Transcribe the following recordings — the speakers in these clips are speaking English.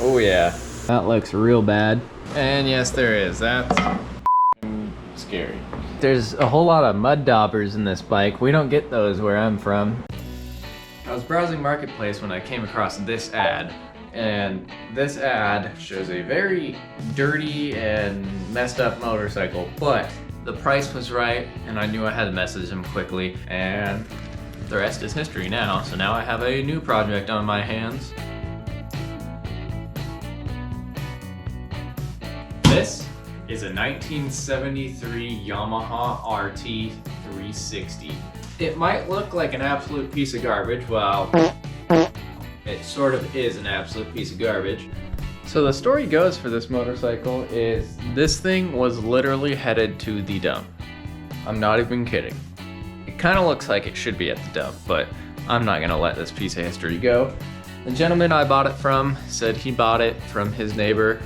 Oh yeah, that looks real bad. And yes, there is. That's scary. There's a whole lot of mud daubers in this bike. We don't get those where I'm from. I was browsing Marketplace when I came across this ad. And this ad shows a very dirty and messed up motorcycle, but the price was right and I knew I had to message him quickly, and the rest is history now. So now I have a new project on my hands. This is a 1973 Yamaha RT360. It might look like an absolute piece of garbage. Well, it sort of is an absolute piece of garbage. So the story goes for this motorcycle is this thing was literally headed to the dump. I'm not even kidding. It kind of looks like it should be at the dump, but I'm not gonna let this piece of history go. The gentleman I bought it from said he bought it from his neighbor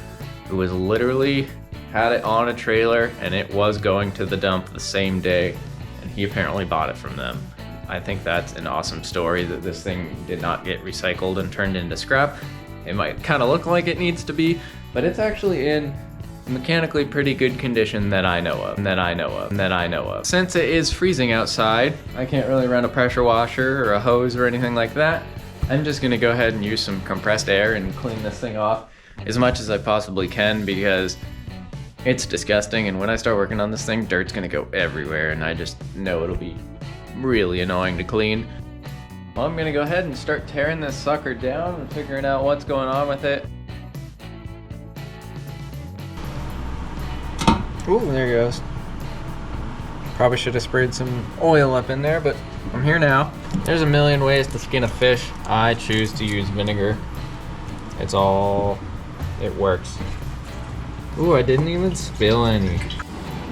who was literally had it on a trailer and it was going to the dump the same day, and he apparently bought it from them. I think that's an awesome story that this thing did not get recycled and turned into scrap. It might kind of look like it needs to be, but it's actually in mechanically pretty good condition that I know of. Since it is freezing outside, I can't really run a pressure washer or a hose or anything like that. I'm just gonna go ahead and use some compressed air and clean this thing off as much as I possibly can, because it's disgusting, and when I start working on this thing, dirt's gonna go everywhere, and I just know it'll be really annoying to clean. Well, I'm gonna go ahead and start tearing this sucker down and figuring out what's going on with it. Ooh, there it goes. Probably should have sprayed some oil up in there, but I'm here now. There's a million ways to skin a fish. I choose to use vinegar. It works. Ooh, I didn't even spill any.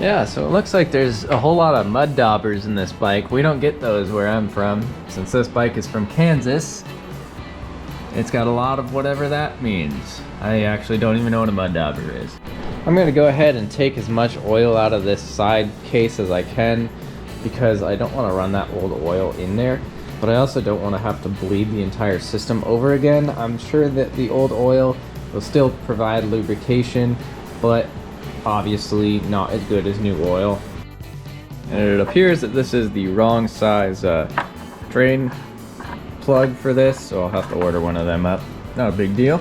Yeah, so it looks like there's a whole lot of mud daubers in this bike. We don't get those where I'm from. Since this bike is from Kansas, it's got a lot of whatever that means. I actually don't even know what a mud dauber is. I'm gonna go ahead and take as much oil out of this side case as I can, because I don't want to run that old oil in there, but I also don't want to have to bleed the entire system over again. I'm sure that the old oil will still provide lubrication, but obviously not as good as new oil. And it appears that this is the wrong size drain plug for this, so I'll have to order one of them up. Not a big deal.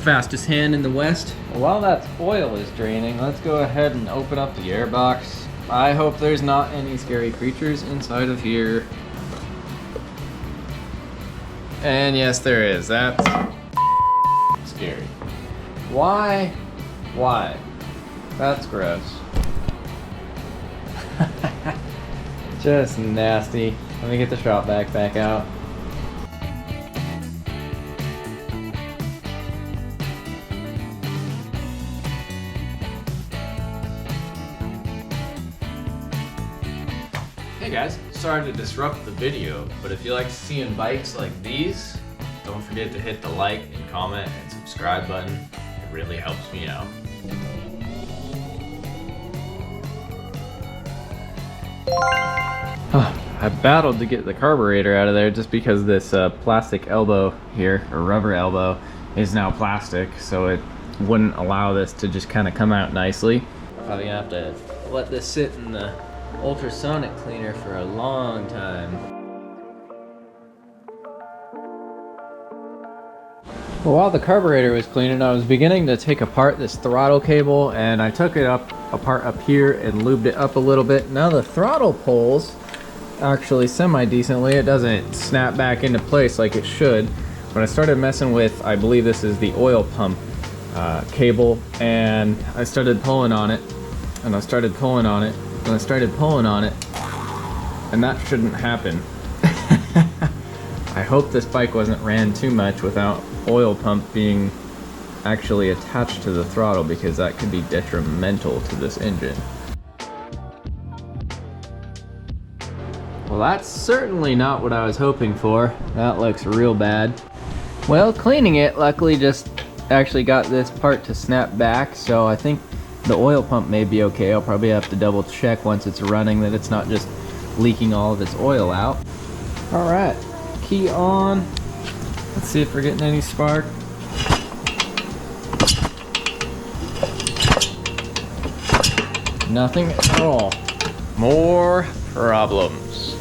Fastest hand in the West. Well, while that oil is draining, let's go ahead and open up the airbox. I hope there's not any scary creatures inside of here. And yes, there is. That's scary. Why? That's gross. Just nasty. Let me get the shop vac back out. Hey guys, sorry to disrupt the video, but if you like seeing bikes like these, don't forget to hit the like and comment and subscribe button. It really helps me out. I battled to get the carburetor out of there just because this plastic elbow here, or rubber elbow, is now plastic, so it wouldn't allow this to just kind of come out nicely. Probably gonna have to let this sit in the ultrasonic cleaner for a long time. Well, while the carburetor was cleaning, I was beginning to take apart this throttle cable, and I took it apart up here and lubed it up a little bit. Now the throttle pulls actually semi-decently. It doesn't snap back into place like it should. When I started messing with, I believe this is the oil pump cable, and I started pulling on it, and I started pulling on it, and I started pulling on it, and that shouldn't happen. I hope this bike wasn't ran too much without oil pump being actually attached to the throttle, because that could be detrimental to this engine. Well, that's certainly not what I was hoping for. That looks real bad. Well, cleaning it luckily just actually got this part to snap back, so I think the oil pump may be okay. I'll probably have to double check once it's running that it's not just leaking all of its oil out. All right, key on. Let's see if we're getting any spark. Nothing at all. More problems.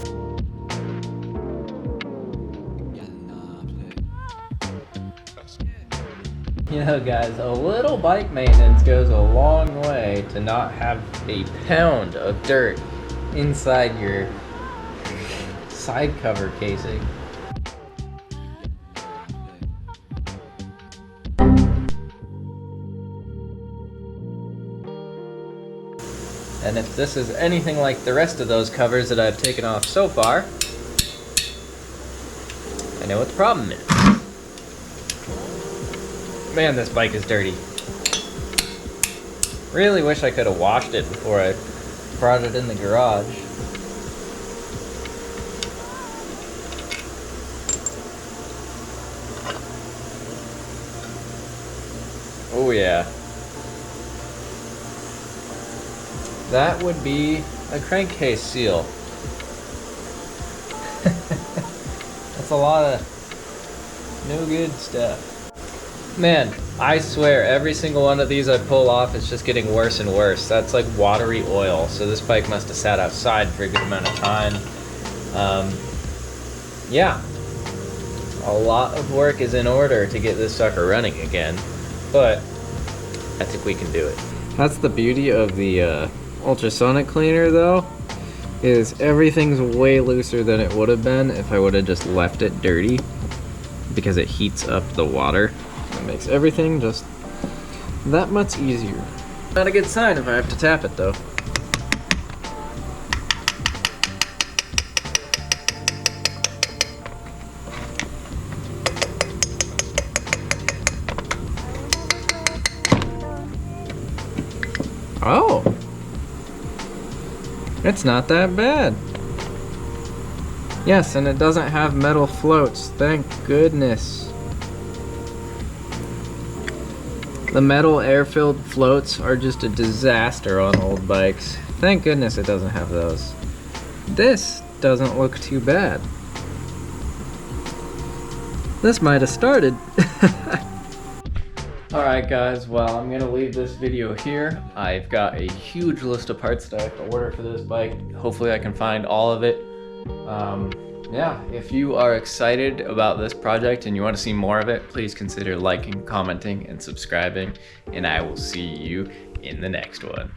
You know guys, a little bike maintenance goes a long way to not have a pound of dirt inside your side cover casing. And if this is anything like the rest of those covers that I've taken off so far, I know what the problem is. Man, this bike is dirty. Really wish I could have washed it before I brought it in the garage. Oh yeah. That would be a crankcase seal. That's a lot of no good stuff. Man, I swear every single one of these I pull off is just getting worse and worse. That's like watery oil, so this bike must have sat outside for a good amount of time. Yeah, a lot of work is in order to get this sucker running again, but I think we can do it. That's the beauty of the ultrasonic cleaner though, is everything's way looser than it would have been if I would have just left it dirty, because it heats up the water. It makes everything just that much easier. Not a good sign if I have to tap it though. Oh, it's not that bad. Yes, and it doesn't have metal floats, thank goodness. The metal air-filled floats are just a disaster on old bikes. Thank goodness it doesn't have those. This doesn't look too bad. This might have started. Alright guys, well I'm gonna leave this video here. I've got a huge list of parts that I have to order for this bike. Hopefully I can find all of it. Yeah, if you are excited about this project and you want to see more of it, please consider liking, commenting, and subscribing, and I will see you in the next one.